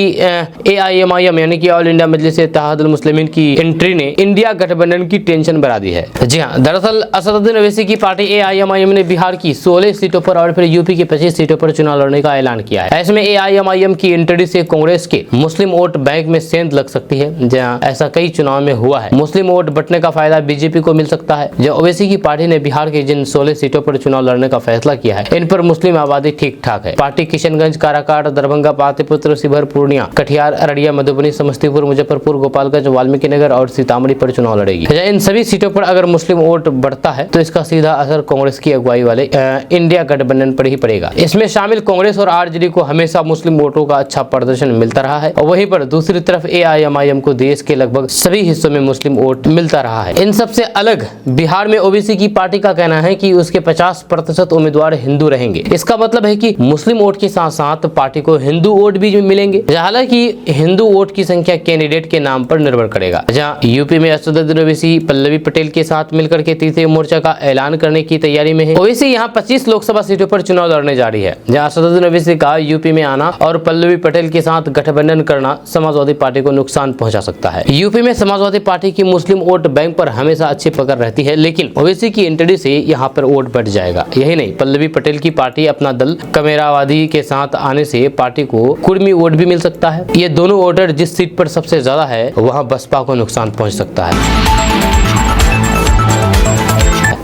एआईएमआईएम यानी कि ऑल इंडिया मजलिस इत्तेहादुल मुस्लिमीन की एंट्री ने इंडिया गठबंधन की टेंशन बढ़ा दी है। जी हाँ, दरअसल असदुद्दीन ओवैसी की पार्टी एआईएमआईएम ने बिहार की 16 सीटों पर और फिर यूपी की 25 सीटों पर चुनाव लड़ने का ऐलान किया है। ऐसे में एआईएमआईएम की एंट्री से कांग्रेस के मुस्लिम वोट बैंक में सेंध लग सकती है। जहाँ ऐसा कई चुनाव में हुआ है, मुस्लिम वोट बंटने का फायदा बीजेपी को मिल सकता है। जो ओवैसी की पार्टी ने बिहार के जिन 16 सीटों पर चुनाव लड़ने का फैसला किया है, इन पर मुस्लिम आबादी ठीक ठाक है। पार्टी किशनगंज, काराकाट, दरभंगा, पाटलिपुत्र, शिवहर, पूर्णिया, कटिहार, अररिया, मधुबनी, समस्तीपुर, मुजफ्फरपुर, गोपालगंज, वाल्मीकि नगर और सीतामढ़ी पर चुनाव लड़ेगी। इन सभी सीटों पर अगर मुस्लिम वोट बढ़ता है तो इसका सीधा असर कांग्रेस की अगुवाई वाले इंडिया गठबंधन पर ही पड़ेगा। इसमें शामिल कांग्रेस और आरजेडी को हमेशा मुस्लिम वोटों का अच्छा प्रदर्शन मिलता रहा है और वहीं पर दूसरी तरफ एआईएमआईएम को देश के लगभग सभी हिस्सों में मुस्लिम वोट मिलता रहा है। इन सबसे अलग बिहार में ओबीसी की पार्टी का कहना है कि उसके 50% उम्मीदवार हिंदू रहेंगे। इसका मतलब है कि मुस्लिम वोट के साथ साथ पार्टी को हिंदू वोट भी मिलेंगे। हालांकि हिंदू वोट की संख्या कैंडिडेट के नाम पर निर्भर करेगा। जहां यूपी में असदुद्दीन ओवैसी पल्लवी पटेल के साथ मिलकर के तीसरे मोर्चा का ऐलान करने की तैयारी में है। ओवैसी यहां 25 लोकसभा सीटों पर चुनाव लड़ने जा रही है। जहां असदुद्दीन ओवैसी का यूपी में आना और पल्लवी पटेल के साथ गठबंधन करना समाजवादी पार्टी को नुकसान पहुंचा सकता है। यूपी में समाजवादी पार्टी की मुस्लिम वोट बैंक पर हमेशा अच्छी पकड़ रहती है, लेकिन ओवैसी की एंट्री से यहाँ पर वोट बढ़ जाएगा। यही नहीं, पल्लवी पटेल की पार्टी अपना दल कमेरावादी के साथ आने से पार्टी को कुर्मी वोट भी मिल सकता है। ये दोनों वोटर जिस सीट पर सबसे ज्यादा है वहाँ बसपा को नुकसान पहुंच सकता है।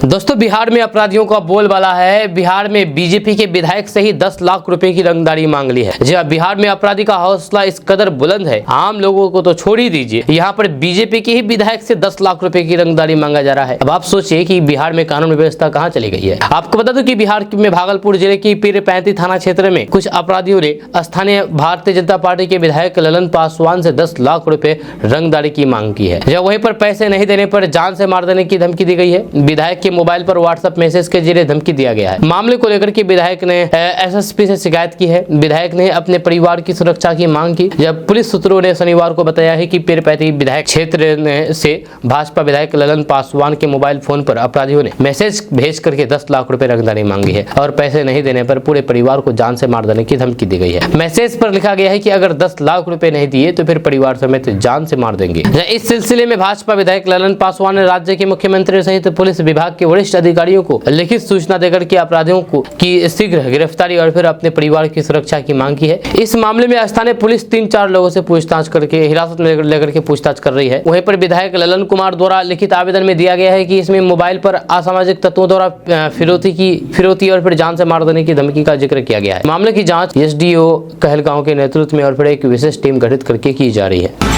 दोस्तों बिहार में अपराधियों का बोलबाला है। बिहार में बीजेपी के विधायक से ही 10 लाख रुपए की रंगदारी मांग ली है। जी हाँ, बिहार में अपराधी का हौसला इस कदर बुलंद है, आम लोगों को तो छोड़ ही दीजिए, यहाँ पर बीजेपी के ही विधायक से 10 लाख रुपए की रंगदारी मांगा जा रहा है। अब आप सोचिए कि बिहार में कानून व्यवस्था कहाँ चली गई है। आपको बता दूं कि बिहार में भागलपुर जिले की पीरपैंती थाना क्षेत्र में कुछ अपराधियों ने स्थानीय भारतीय जनता पार्टी के विधायक ललन पासवान से 10 लाख रुपए रंगदारी की मांग की है। जब वहीं पर पैसे नहीं देने पर जान से मार देने की धमकी दी गई है। विधायक के मोबाइल पर व्हाट्सएप मैसेज के जरिए धमकी दिया गया है। मामले को लेकर के विधायक ने एसएसपी से शिकायत की है। विधायक ने अपने परिवार की सुरक्षा की मांग की। जब पुलिस सूत्रों ने शनिवार को बताया है कि पीरपैंती विधायक क्षेत्र से भाजपा विधायक ललन पासवान के मोबाइल फोन पर अपराधियों ने मैसेज भेज करके 10 लाख रुपए रंगदारी मांगी है और पैसे नहीं देने पर पूरे परिवार को जान से मार देने की धमकी दी गई है। मैसेज पर लिखा गया है कि अगर 10 लाख रुपए नहीं दिए तो फिर परिवार समेत जान से मार देंगे। इस सिलसिले में भाजपा विधायक ललन पासवान ने राज्य के मुख्यमंत्री सहित पुलिस विभाग के वरिष्ठ अधिकारियों को लिखित सूचना देकर के अपराधियों को की शीघ्र गिरफ्तारी और फिर अपने परिवार की सुरक्षा की मांग की है। इस मामले में स्थानीय पुलिस 3-4 लोगों से पूछताछ करके हिरासत में लेकर के पूछताछ कर रही है। वहीं पर विधायक ललन कुमार द्वारा लिखित आवेदन में दिया गया है कि इसमें मोबाइल पर असामाजिक तत्वों द्वारा फिरौती और फिर जान से मार देने की धमकी का जिक्र किया गया है। मामले की जाँच एसडीओ कहलगांव के नेतृत्व में और फिर एक विशेष टीम गठित करके की जा रही है।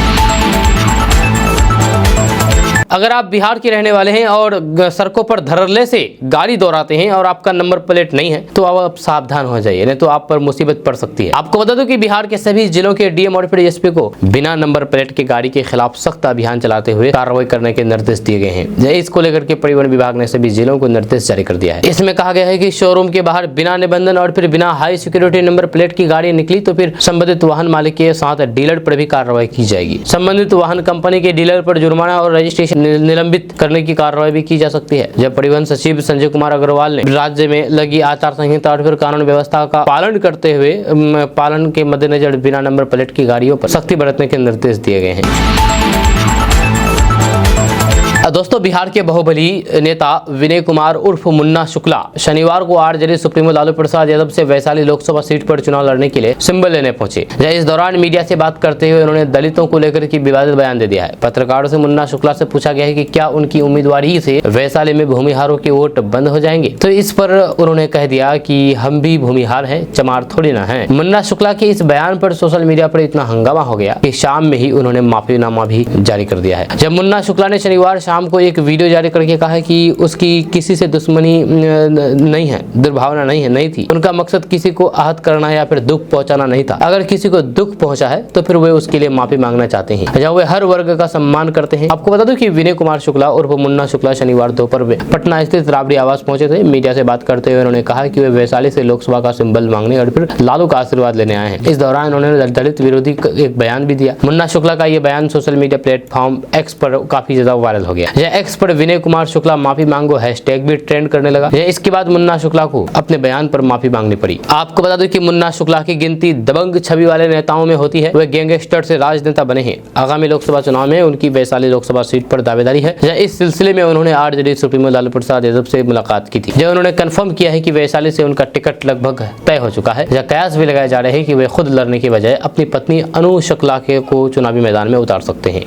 अगर आप बिहार के रहने वाले हैं और सड़कों पर धड़ल्ले से गाड़ी दौड़ाते हैं और आपका नंबर प्लेट नहीं है तो अब आप सावधान हो जाइए, नहीं तो आप पर मुसीबत पड़ सकती है। आपको बता दूं कि बिहार के सभी जिलों के डीएम और फिर एसपी को बिना नंबर प्लेट के गाड़ी के खिलाफ सख्त अभियान चलाते हुए कार्रवाई करने के निर्देश दिए गए हैं। इसको लेकर के परिवहन विभाग ने सभी जिलों को निर्देश जारी कर दिया है। इसमें कहा गया है कि शोरूम के बाहर बिना निबंधन और फिर बिना हाई सिक्योरिटी नंबर प्लेट की गाड़ी निकली तो फिर संबंधित वाहन मालिक के साथ डीलर पर भी कार्रवाई की जाएगी। संबंधित वाहन कंपनी के डीलर पर जुर्माना और रजिस्ट्रेशन निलंबित करने की कार्रवाई भी की जा सकती है। जब परिवहन सचिव संजय कुमार अग्रवाल ने राज्य में लगी आचार संहिता और फिर कानून व्यवस्था का पालन करते हुए पालन के मद्देनजर बिना नंबर प्लेट की गाड़ियों पर सख्ती बरतने के निर्देश दिए गए हैं। दोस्तों बिहार के बाहुबली नेता विनय कुमार उर्फ मुन्ना शुक्ला शनिवार को आरजेडी सुप्रीमो लालू प्रसाद यादव से वैशाली लोकसभा सीट पर चुनाव लड़ने के लिए सिंबल लेने पहुंचे। इस दौरान मीडिया से बात करते हुए उन्होंने दलितों को लेकर के विवादित बयान दे दिया है। पत्रकारों से मुन्ना शुक्ला से पूछा गया है कि क्या उनकी उम्मीदवारी से वैशाली में भूमिहारों के वोट बंद हो जाएंगे, तो इस पर उन्होंने कह दिया कि हम भी भूमिहार हैं, चमार थोड़ी ना है। मुन्ना शुक्ला के इस बयान पर सोशल मीडिया पर इतना हंगामा हो गया कि शाम में ही उन्होंने माफीनामा भी जारी कर दिया है। जब मुन्ना शुक्ला ने शनिवार शाम को एक वीडियो जारी करके कहा है कि उसकी किसी से दुश्मनी नहीं है, दुर्भावना नहीं थी। उनका मकसद किसी को आहत करना या फिर दुख पहुंचाना नहीं था। अगर किसी को दुख पहुंचा है तो फिर वे उसके लिए माफी मांगना चाहते हैं, जहाँ वे हर वर्ग का सम्मान करते हैं। आपको बता दूं कि विनय कुमार शुक्ला उर्फ मुन्ना शुक्ला शनिवार दोपहर में पटना स्थित राबड़ी आवास पहुंचे थे। मीडिया से बात करते हुए उन्होंने कहा कि वे वैशाली से लोकसभा का सिंबल मांगने और फिर लालू का आशीर्वाद लेने आए हैं। इस दौरान उन्होंने दलित विरोधी एक बयान भी दिया। मुन्ना शुक्ला का ये बयान सोशल मीडिया प्लेटफॉर्म एक्स पर काफी ज्यादा वायरल हो गया। गया। एक्स पर विनय कुमार शुक्ला माफी मांगो हैशटैग भी ट्रेंड करने लगा। इसके बाद मुन्ना शुक्ला को अपने बयान पर माफी मांगनी पड़ी। आपको बता दूं कि मुन्ना शुक्ला की गिनती दबंग छवि वाले नेताओं में होती है। वे गैंगस्टर से राजनेता बने हैं। आगामी लोकसभा चुनाव में उनकी वैशाली लोकसभा सीट पर दावेदारी है। इस सिलसिले में उन्होंने आरजेडी सुप्रीमो लालू प्रसाद यादव से मुलाकात की थी। उन्होंने कंफर्म किया है कि वैशाली से उनका टिकट लगभग तय हो चुका है। कयास भी लगाए जा रहे हैं कि वे खुद लड़ने के बजाय अपनी पत्नी अनु शुक्ला को चुनावी मैदान में उतार सकते हैं।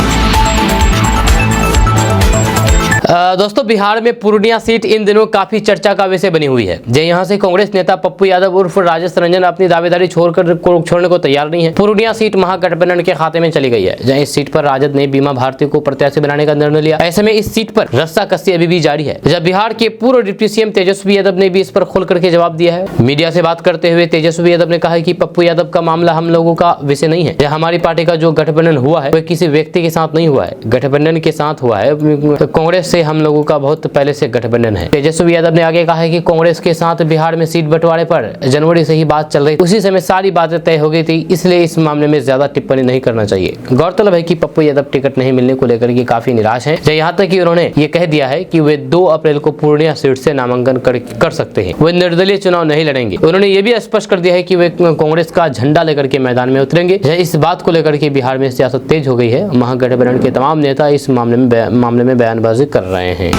दोस्तों, बिहार में पूर्णिया सीट इन दिनों काफी चर्चा का विषय बनी हुई है। यहां से कांग्रेस नेता पप्पू यादव उर्फ राजेश रंजन अपनी दावेदारी छोड़ने को तैयार नहीं है। पूर्णिया सीट महागठबंधन के खाते में चली गई है। जहां इस सीट पर राजद ने बीमा भारती को प्रत्याशी बनाने का निर्णय लिया। ऐसे में इस सीट पर रस्साकसी अभी भी जारी है। जब बिहार के पूर्व डिप्टी सीएम तेजस्वी यादव ने भी इस पर खुल करके जवाब दिया है। मीडिया से बात करते हुए तेजस्वी यादव ने कहा कि पप्पू यादव का मामला हम लोगों का विषय नहीं है। हमारी पार्टी का जो गठबंधन हुआ है वह किसी व्यक्ति के साथ नहीं हुआ है, गठबंधन के साथ हुआ है। कांग्रेस से हम लोगों का बहुत पहले से गठबंधन है। तेजस्वी यादव ने आगे कहा है कि कांग्रेस के साथ बिहार में सीट बंटवारे पर जनवरी से ही बात चल रही, उसी समय सारी बातें तय हो गई थी, इसलिए इस मामले में ज्यादा टिप्पणी नहीं करना चाहिए। गौरतलब है कि पप्पू यादव टिकट नहीं मिलने को लेकर के काफी निराश हैं। यहाँ तक कि उन्होंने ये कह दिया है कि वे 2 अप्रैल को पूर्णिया सीट से नामांकन कर सकते हैं। वे निर्दलीय चुनाव नहीं लड़ेंगे। उन्होंने ये भी स्पष्ट कर दिया है कि वे कांग्रेस का झंडा लेकर के मैदान में उतरेंगे। इस बात को लेकर के बिहार में सियासत तेज हो गई है। महागठबंधन के तमाम नेता इस मामले में बयानबाजी कर रहे हैं।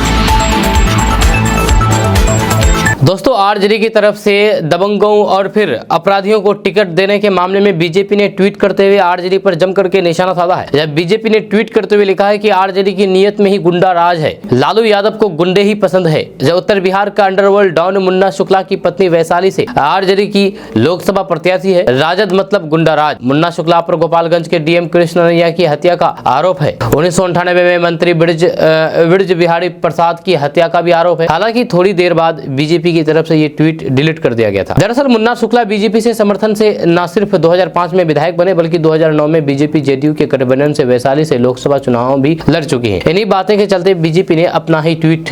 दोस्तों, आरजेडी की तरफ से दबंगों और फिर अपराधियों को टिकट देने के मामले में बीजेपी ने ट्वीट करते हुए आरजेडी पर जम करके निशाना साधा है। जब बीजेपी ने ट्वीट करते हुए लिखा है कि आरजेडी की नीयत में ही गुंडा राज है, लालू यादव को गुंडे ही पसंद है। जब उत्तर बिहार का अंडरवर्ल्ड डॉन मुन्ना शुक्ला की पत्नी वैशाली से आरजेडी की लोकसभा प्रत्याशी है। राजद मतलब गुंडा राज। मुन्ना शुक्ला पर गोपालगंज के डीएम कृष्ण नैया की हत्या का आरोप है। 1998 में मंत्री ब्रिज बिहारी प्रसाद की हत्या का भी आरोप है। हालांकि थोड़ी देर बाद बीजेपी की तरफ से ये ट्वीट डिलीट कर दिया गया था। दरअसल मुन्ना शुक्ला बीजेपी से समर्थन से न सिर्फ 2005 में विधायक बने बल्कि 2009 में बीजेपी जेडीयू के गठबंधन से वैशाली से लोकसभा चुनाव भी लड़ चुकी हैं। इन्हीं बातें के चलते बीजेपी ने अपना ही ट्वीट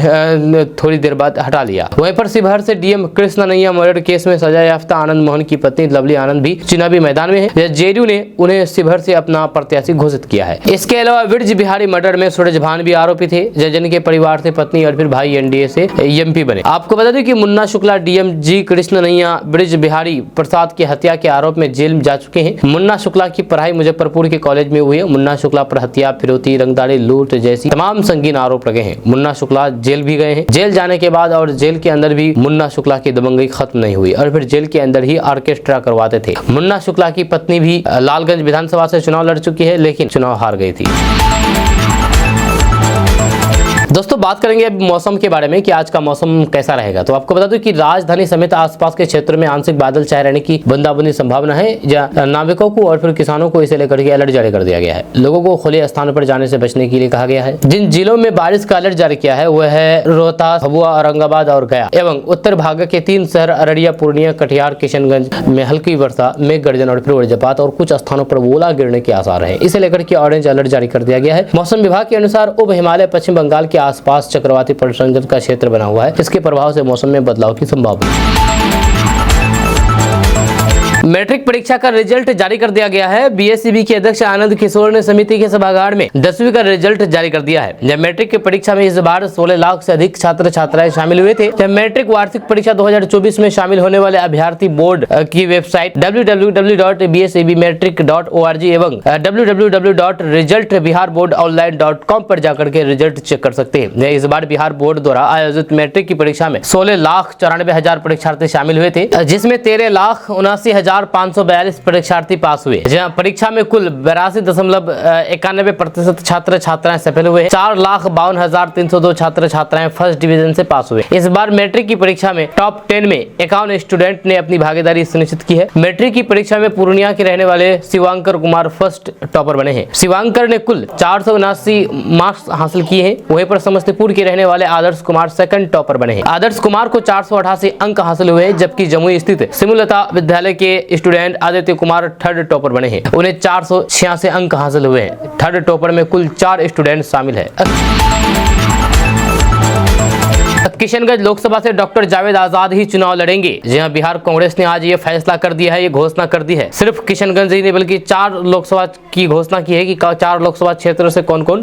थोड़ी देर बाद हटा लिया। वहीं पर शिवहर से डीएम कृष्ण नैया मर्डर केस में सजा याफ्ता आनंद मोहन की पत्नी लवली आनंद भी चुनावी मैदान में है। जेडीयू ने उन्हें शिवहर से अपना प्रत्याशी घोषित किया है। इसके अलावा ब्रिज बिहारी मर्डर में सूरज भान भी आरोपी थे, जिनके परिवार से पत्नी और फिर भाई एनडीए से एमपी बने। आपको बता दें कि मुन्ना शुक्ला डीएम जी कृष्ण नैया ब्रिज बिहारी प्रसाद की हत्या के आरोप में जेल जा चुके हैं। मुन्ना शुक्ला की पढ़ाई मुजफ्फरपुर के कॉलेज में हुई है। मुन्ना शुक्ला पर हत्या, फिरौती, रंगदारी, लूट जैसी तमाम संगीन आरोप लगे हैं। मुन्ना शुक्ला जेल भी गए हैं। जेल जाने के बाद और जेल के अंदर भी मुन्ना शुक्ला की दबंगई खत्म नहीं हुई और फिर जेल के अंदर ही ऑर्केस्ट्रा करवाते थे। मुन्ना शुक्ला की पत्नी भी लालगंज विधानसभा से चुनाव लड़ चुकी है, लेकिन चुनाव हार गई थी। दोस्तों, बात करेंगे अब मौसम के बारे में कि आज का मौसम कैसा रहेगा। तो आपको बता दूं कि राजधानी समेत आसपास के क्षेत्र में आंशिक बादल छाए रहने की बूंदाबांदी संभावना है। जहां नाविकों को और फिर किसानों को इसे लेकर के अलर्ट जारी कर दिया गया है। लोगों को खुले स्थानों पर जाने से बचने के लिए कहा गया है। जिन जिलों में बारिश का अलर्ट जारी किया है वह है रोहतास, भभुआ, औरंगाबाद और गया एवं उत्तर भाग के 3 शहर अररिया, पूर्णिया, कटिहार, किशनगंज में हल्की वर्षा, मेघ गर्जन और फिर वज्रपात और कुछ स्थानों पर ओला गिरने के आसार है। इसे लेकर के ऑरेंज अलर्ट जारी कर दिया गया है। मौसम विभाग के अनुसार उप हिमालय पश्चिम बंगाल के आसपास चक्रवाती परिसंचरण का क्षेत्र बना हुआ है। इसके प्रभाव से मौसम में बदलाव की संभावना है। मैट्रिक परीक्षा का रिजल्ट जारी कर दिया गया है। बीएसईबी के अध्यक्ष आनंद किशोर ने समिति के सभागार में 10वीं का रिजल्ट जारी कर दिया है। जब मैट्रिक की परीक्षा में इस बार 16 लाख से अधिक छात्र छात्राएं शामिल हुए थे। जब मैट्रिक वार्षिक परीक्षा 2024 में शामिल होने वाले अभ्यर्थी बोर्ड की वेबसाइट www.bsebmetric.org एवं www.resultbiharboardonline.com पर जाकर के रिजल्ट चेक कर सकते हैं। इस बार बिहार बोर्ड द्वारा आयोजित मैट्रिक की परीक्षा में 16,94,000 परीक्षार्थी शामिल हुए थे, जिसमें 13,79,542 परीक्षार्थी पास हुए। जहां परीक्षा में कुल 82.91% छात्र छात्राएं सफल हुए। 4,52,302 छात्र छात्राएं फर्स्ट डिवीजन से पास हुए। इस बार मैट्रिक की परीक्षा में टॉप 10 में 51 स्टूडेंट ने अपनी भागीदारी सुनिश्चित की है। मैट्रिक की परीक्षा में पूर्णिया के रहने वाले शिवांकर कुमार फर्स्ट टॉपर बने हैं। शिवांकर ने कुल 479 मार्क्स हासिल किए हैं। वहीं पर समस्तीपुर के रहने वाले आदर्श कुमार सेकंड टॉपर बने हैं। आदर्श कुमार को 488 अंक हासिल हुए, जबकि जमुई स्थित सिमुलता विद्यालय के student Aditya Kumar third topper बने हैं। उन्हें 486 अंक हासिल हुए हैं। थर्ड टॉपर में कुल 4 स्टूडेंट शामिल है। किशनगंज लोकसभा से डॉक्टर जावेद आजाद ही चुनाव लड़ेंगे। जी हां, बिहार कांग्रेस ने आज ये फैसला कर दिया है, ये घोषणा कर दी है। सिर्फ किशनगंज ही नहीं बल्कि 4 लोकसभा की घोषणा की है कि 4 लोकसभा क्षेत्रों से कौन कौन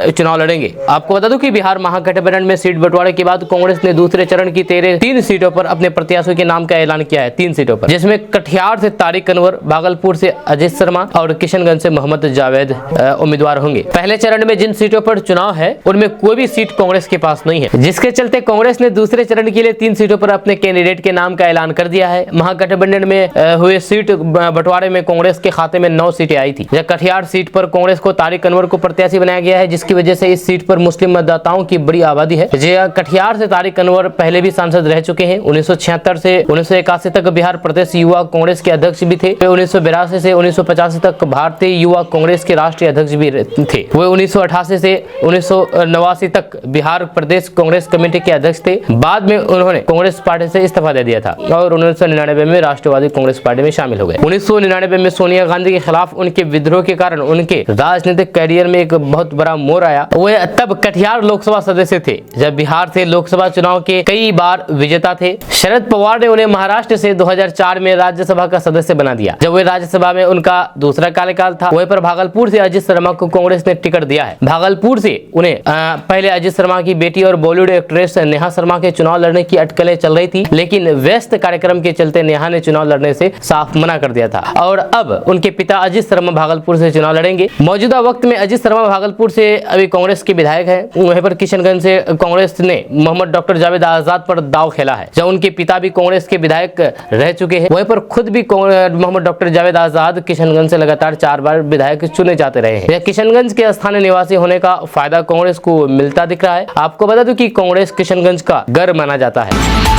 चुनाव लड़ेंगे। आपको बता दूं कि बिहार महागठबंधन में सीट बंटवारे के बाद कांग्रेस ने दूसरे चरण की 3 सीटों पर अपने प्रत्याशियों के नाम का ऐलान किया है। 3 सीटों पर, जिसमें कटिहार से तारिक अनवर, भागलपुर से अजित शर्मा और किशनगंज से मोहम्मद जावेद उम्मीदवार होंगे। पहले चरण में जिन सीटों पर चुनाव है उनमें कोई भी सीट कांग्रेस के पास नहीं है, जिसके चलते कांग्रेस ने दूसरे चरण के लिए 3 सीटों पर अपने कैंडिडेट के नाम का ऐलान कर दिया है। महागठबंधन में हुए सीट बंटवारे में कांग्रेस के खाते में 9 सीटें आई थी। कटिहार सीट पर कांग्रेस को तारिक अनवर को प्रत्याशी बनाया गया है, जिसकी वजह से इस सीट पर मुस्लिम मतदाताओं की बड़ी आबादी है। कटिहार से तारिक अनवर पहले भी सांसद रह चुके हैं। 1976 से 1981 तक बिहार प्रदेश युवा कांग्रेस के अध्यक्ष भी थे। वे 1982 से 1985 तक भारतीय युवा कांग्रेस के राष्ट्रीय अध्यक्ष भी थे। वे 1988 से 1989 तक बिहार प्रदेश कांग्रेस कमेटी के अध्यक्ष थे। बाद में उन्होंने कांग्रेस पार्टी से इस्तीफा दे दिया था और 1999 में राष्ट्रवादी कांग्रेस पार्टी में शामिल हो गए। 1999 में सोनिया गांधी के खिलाफ उनके विद्रोह के कारण उनके राजनीतिक करियर में एक बहुत बड़ा मोड़ आया। वे तब कटिहार लोकसभा सदस्य थे जब बिहार से लोकसभा चुनाव के कई बार विजेता थे। शरद पवार ने उन्हें महाराष्ट्र से 2004 में राज्यसभा का सदस्य बना दिया। जब वे राज्यसभा में उनका दूसरा कार्यकाल था, वहीं पर भागलपुर से अजित शर्मा को कांग्रेस ने टिकट दिया है। भागलपुर से उन्हें पहले अजित शर्मा की बेटी और बॉलीवुड एक्ट्रेस नेहा शर्मा के चुनाव लड़ने की अटकलें चल रही थी, लेकिन व्यस्त कार्यक्रम के चलते नेहा ने चुनाव लड़ने से साफ मना कर दिया था और अब उनके पिता अजित शर्मा भागलपुर से चुनाव लड़ेंगे। मौजूदा वक्त में अजित शर्मा भागलपुर से अभी कांग्रेस के विधायक है। वहीं पर किशनगंज से कांग्रेस ने मोहम्मद डॉक्टर जावेद आजाद पर दाव खेला है, जब उनके पिता भी कांग्रेस के विधायक रह चुके हैं। वहीं पर खुद भी मोहम्मद डॉक्टर जावेद आजाद किशनगंज से लगातार 4 बार विधायक चुने जाते रहे हैं। किशनगंज के स्थानीय निवासी होने का फायदा कांग्रेस को मिलता दिख रहा है। आपको बता दूं कि कांग्रेस किशनगंज का गर्व माना जाता है।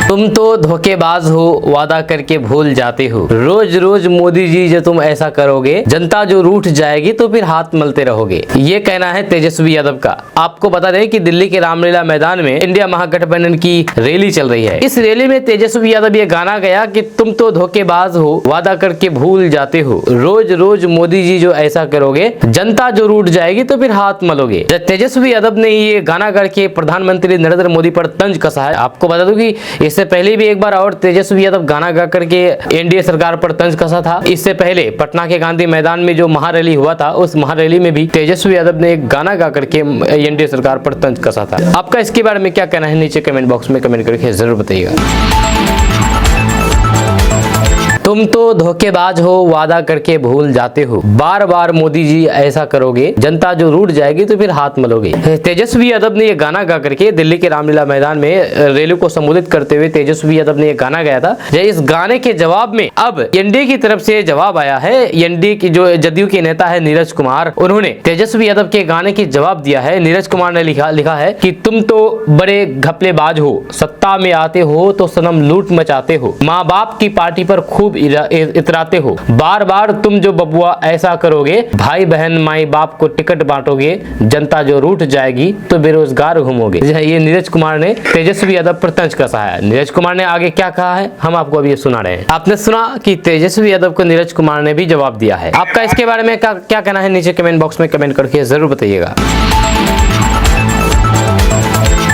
तुम तो धोखेबाज हो, वादा करके भूल जाते हो। रोज रोज मोदी जी जो तुम ऐसा करोगे, जनता जो रूठ जाएगी तो फिर हाथ मलते रहोगे। ये कहना है तेजस्वी यादव का। आपको बता दें कि दिल्ली के रामलीला मैदान में इंडिया महागठबंधन की रैली चल रही है। इस रैली में तेजस्वी यादव ये गाना गया कि तुम तो धोखेबाज हो, वादा करके भूल जाते हो। रोज रोज मोदी जी जो ऐसा करोगे, जनता जो रूठ जाएगी तो फिर हाथ मलोगे। तेजस्वी यादव ने ये गाना गा के प्रधानमंत्री नरेंद्र मोदी पर तंज कसा है। आपको बता दूं कि इससे पहले भी एक बार और तेजस्वी यादव गाना गा करके एनडीए सरकार पर तंज कसा था। इससे पहले पटना के गांधी मैदान में जो महारैली हुआ था, उस महारैली में भी तेजस्वी यादव ने एक गाना गा करके एनडीए सरकार पर तंज कसा था। आपका इसके बारे में क्या कहना है, नीचे कमेंट बॉक्स में कमेंट करके जरूर बताइएगा। तुम तो धोखेबाज हो, वादा करके भूल जाते हो। बार बार मोदी जी ऐसा करोगे, जनता जो रूठ जाएगी तो फिर हाथ मलोगे। तेजस्वी यादव ने ये गाना गा करके दिल्ली के रामलीला मैदान में रैली को संबोधित करते हुए तेजस्वी यादव ने ये गाना गाया था। इस गाने के जवाब में अब एनडीए की तरफ से जवाब आया है। एनडीए की जो जदयू के नेता है नीरज कुमार, उन्होंने तेजस्वी यादव के गाने की जवाब दिया है। नीरज कुमार ने लिखा है कि तुम तो बड़े घपलेबाज हो, सत्ता में आते हो तो सनम लूट मचाते हो, माँ बाप की पार्टी पर खूब इतराते हो। बार बार तुम जो बबुआ ऐसा करोगे, भाई बहन माई बाप को टिकट बांटोगे, जनता जो रूठ जाएगी तो बेरोजगार घूमोगे। ये नीरज कुमार ने तेजस्वी यादव पर तंज कसा है। नीरज कुमार ने आगे क्या कहा है हम आपको अभी सुना रहे हैं। आपने सुना कि तेजस्वी यादव को नीरज कुमार ने भी जवाब दिया है। आपका इसके बारे में क्या कहना है, नीचे कमेंट बॉक्स में कमेंट करके जरूर बताइएगा।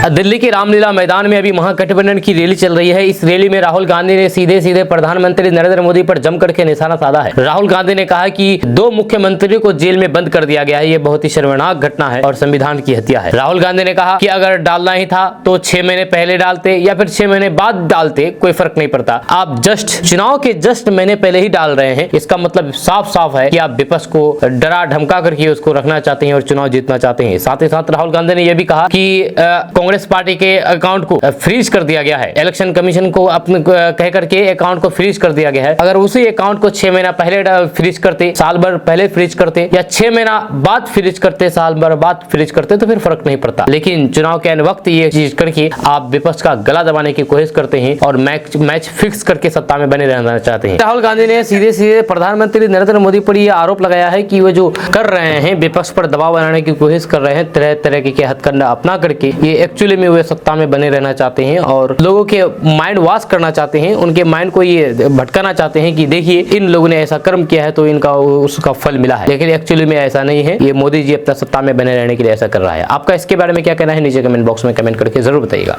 दिल्ली के रामलीला मैदान में अभी महागठबंधन की रैली चल रही है। इस रैली में राहुल गांधी ने सीधे प्रधानमंत्री नरेंद्र मोदी पर जम करके निशाना साधा है। राहुल गांधी ने कहा कि 2 मुख्यमंत्रियों को जेल में बंद कर दिया गया है, ये बहुत ही शर्मनाक घटना है और संविधान की हत्या है। राहुल गांधी ने कहा कि अगर डालना ही था तो 6 महीने पहले डालते या फिर 6 महीने बाद डालते, कोई फर्क नहीं पड़ता। आप चुनाव के महीने पहले ही डाल रहे हैं, इसका मतलब साफ है कि आप विपक्ष को डरा धमका करके उसको रखना चाहते हैं और चुनाव जीतना चाहते हैं। साथ ही साथ राहुल गांधी ने यह भी कहा कि कांग्रेस पार्टी के अकाउंट को फ्रीज कर दिया गया है। इलेक्शन कमीशन को अपने कह करके अकाउंट को फ्रीज कर दिया गया है। अगर उसी अकाउंट को 6 महीना पहले फ्रीज करते, साल भर पहले फ्रीज करते या 6 महीना बाद फ्रीज करते, साल भर बाद फ्रीज करते तो फिर फर्क नहीं पड़ता। लेकिन चुनाव के वक्त ये चीज करके आप विपक्ष का गला दबाने की कोशिश करते हैं और मैच फिक्स करके सत्ता में बने रहना चाहते हैं। राहुल गांधी ने सीधे प्रधानमंत्री नरेंद्र मोदी पर यह आरोप लगाया है कि वो जो कर रहे हैं, विपक्ष पर दबाव बनाने की कोशिश कर रहे हैं, तरह तरह के हथकंडा अपना करके, ये एक्चुअली एक्चुअली में वे सत्ता में बने रहना चाहते हैं और लोगों के माइंड वॉश करना चाहते हैं, उनके माइंड को ये भटकाना चाहते हैं कि देखिए इन लोगों ने ऐसा कर्म किया है तो इनका उसका फल मिला है। लेकिन एक्चुअली में ऐसा नहीं है, ये मोदी जी अपना सत्ता में बने रहने के लिए ऐसा कर रहा है। आपका इसके बारे में क्या कहना है नीचे कमेंट बॉक्स में कमेंट करके जरूर बताइएगा।